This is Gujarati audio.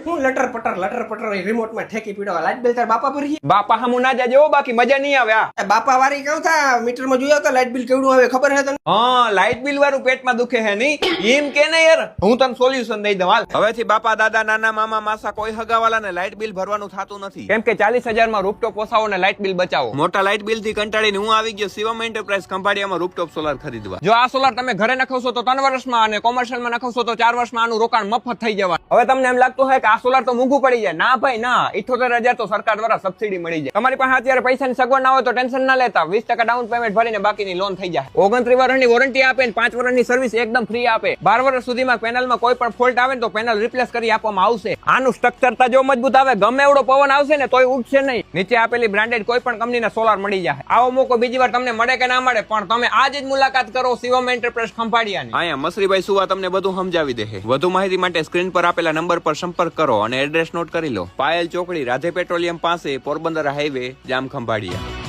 હું લટર પટર રિમોટ માં ઠેકી પીડો લાઈટ બિલ તાર બાપા ભરી બાપા હમું ના જાજો બાકી મજા નહીં આવે આ બાપા વારી કહું થા મીટર માં જોયો તો લાઈટ બિલ કેવડું આવે ખબર હે તને? હા લાઇટ બિલ વાળું પેટમાં દુખે હે નહીં એમ કે ને યાર હું તને સોલ્યુશન દઈ દઉં હાલ હવેથી બાપા દાદા નાના મામા માસા કોઈ હગાવાલા ને લાઇટ બિલ ભરવાનું થતું નથી કેમ કે 40,000 માં રૂફટોપ પોસાવો ને લાઇટ બિલ બચાવો મોટા લાઇટ બિલ થી કંટાળીને હું આવી ગયો શિવમ એન્ટરપ્રાઇઝ ખંભાળિયામાં રૂફટોપ સોલાર ખરીદવા જો આ સોલાર તમે ઘરે નખાવશો તો 3 વર્ષમાં અને કોમર્શિયલ માં નખાવશો તો 4 વર્ષમાં આનું રોકાણ મફત થઈ જવા હવે તમને એમ લાગતું હોય કે આ સોલાર તો મોંઘું પડી જાય ના ભાઈ ના 78,000 તો સરકાર દ્વારા સબસિડી મળી જાય તમારી પાસે અત્યારે પૈસાની સગવડ ના હોય તો ટેન્શન ના લેતા 20% ડાઉન પેમેન્ટ ભરીને બાકીની લોન થઈ જાય 29 વર્ષની વોરંટી આપે ને 5 વર્ષની સર્વિસ એકદમ ફ્રી આપે 12 વર્ષ સુધીમાં પેનલમાં કોઈ પણ ફોલ્ટ આવે ને તો પેનલ રિપ્લેસ કરી આપવામાં આવશે આનું સ્ટ્રક્ચર જો મજબૂત આવે ગમે એવડો પવન આવશે ને તોય ઉઠશે નહીં નીચે આપેલી બ્રાન્ડેડ કોઈ પણ કંપનીના સોલાર મળી જાય આવો મોકો બીજી વાર તમને મળે કે ના મળે પણ તમે આજે જ મુલાકાત કરો શિવમ એન્ટરપ્રાઇઝ ખંભાળિયાની અહીંયા મસરીભાઈ સુવા તમને બધું સમજાવી દે વધુ માહિતી માટે સ્ક્રીન પર આપેલા નંબર પર સંપર્ક કરો અને એડ્રેસ નોટ કરી લો પાયલ ચોકડી રાધે પેટ્રોલિયમ પાસે પોરબંદર હાઈવે જામ ખંભાળિયા